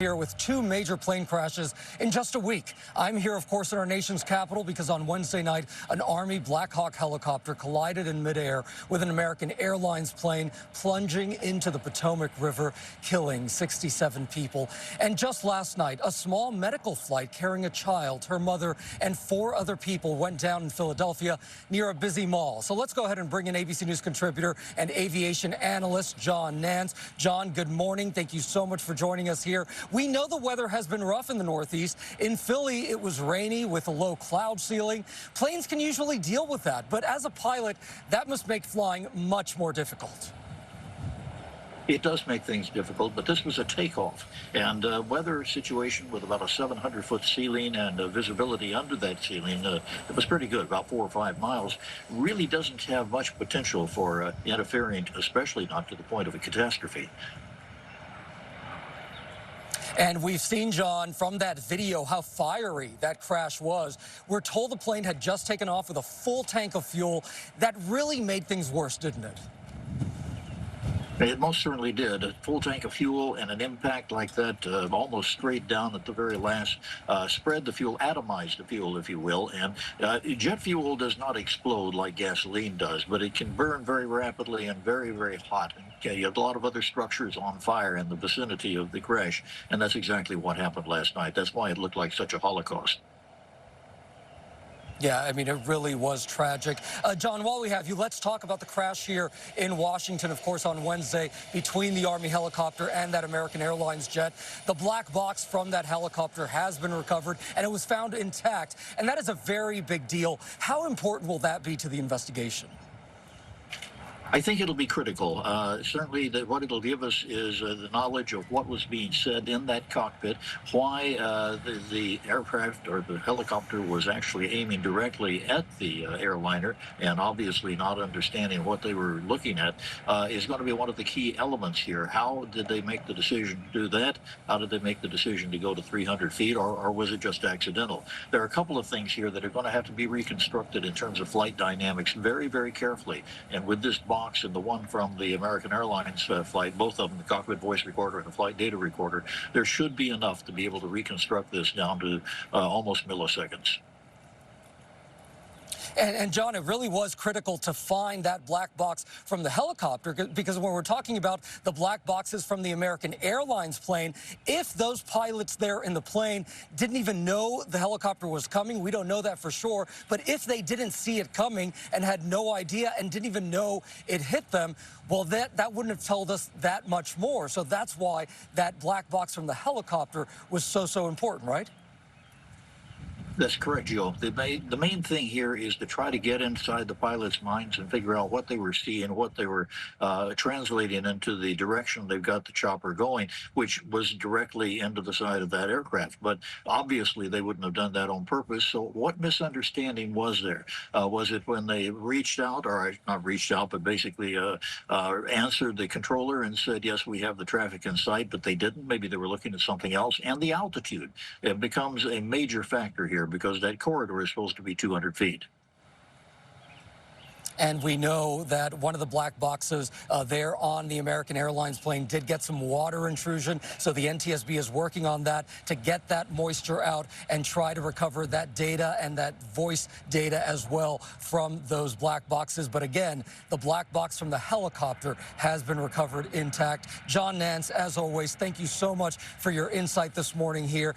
Here with two major plane crashes in just a week. I'm here, of course, in our nation's capital because on Wednesday night, an Army Black Hawk helicopter collided in midair with an American Airlines plane, plunging into the Potomac River, killing 67 people. And just last night, a small medical flight carrying a child, her mother, and 4 other people went down in Philadelphia near a busy mall. So let's go ahead and bring in ABC News contributor and aviation analyst John Nance. John, good morning. Thank you so much for joining us here. We know the weather has been rough in the Northeast. In Philly, it was rainy with a low cloud ceiling. Planes can usually deal with that, but as a pilot, that must make flying much more difficult. It does make things difficult, but this was a takeoff, and weather situation with about a 700-foot ceiling and visibility under that ceiling, it was pretty good, about 4 or 5 miles, really doesn't have much potential for interfering, especially not to the point of a catastrophe. And we've seen, John, from that video how fiery that crash was. We're told the plane had just taken off with a full tank of fuel. That really made things worse, didn't it? It most certainly did. A full tank of fuel and an impact like that, almost straight down at the very last, spread the fuel, atomized the fuel, if you will. And jet fuel does not explode like gasoline does, but it can burn very rapidly and very, very hot. And you have a lot of other structures on fire in the vicinity of the crash, and that's exactly what happened last night. That's why it looked like such a holocaust. Yeah, I mean, it really was tragic. John, while we have you, let's talk about the crash here in Washington, of course, on Wednesday between the Army helicopter and that American Airlines jet. The black box from that helicopter has been recovered, and it was found intact, and that is a very big deal. How important will that be to the investigation? I think it'll be critical. Certainly, what it'll give us is the knowledge of what was being said in that cockpit, why the aircraft or the helicopter was actually aiming directly at the airliner, and obviously not understanding what they were looking at is going to be one of the key elements here. How did they make the decision to do that? How did they make the decision to go to 300 feet, or was it just accidental? There are a couple of things here that are going to have to be reconstructed in terms of flight dynamics very, very carefully. And with this box and the one from the American Airlines flight, both of them, the cockpit voice recorder and the flight data recorder, there should be enough to be able to reconstruct this down to almost milliseconds. And John, it really was critical to find that black box from the helicopter, because when we're talking about the black boxes from the American Airlines plane, if those pilots there in the plane didn't even know the helicopter was coming, we don't know that for sure, but if they didn't see it coming and had no idea and didn't even know it hit them, well, that wouldn't have told us that much more. So that's why that black box from the helicopter was so important, right? That's correct, Joe. The main thing here is to try to get inside the pilots' minds and figure out what they were seeing, what they were translating into the direction they've got the chopper going, which was directly into the side of that aircraft. But obviously, they wouldn't have done that on purpose. So what misunderstanding was there? Was it when they reached out, or not reached out, but basically answered the controller and said, yes, we have the traffic in sight, but they didn't? Maybe they were looking at something else. And the altitude, it becomes a major factor here, because that corridor is supposed to be 200 feet. And we know that one of the black boxes there on the American Airlines plane did get some water intrusion. So the NTSB is working on that to get that moisture out and try to recover that data and that voice data as well from those black boxes. But again, the black box from the helicopter has been recovered intact. John Nance, as always, thank you so much for your insight this morning here.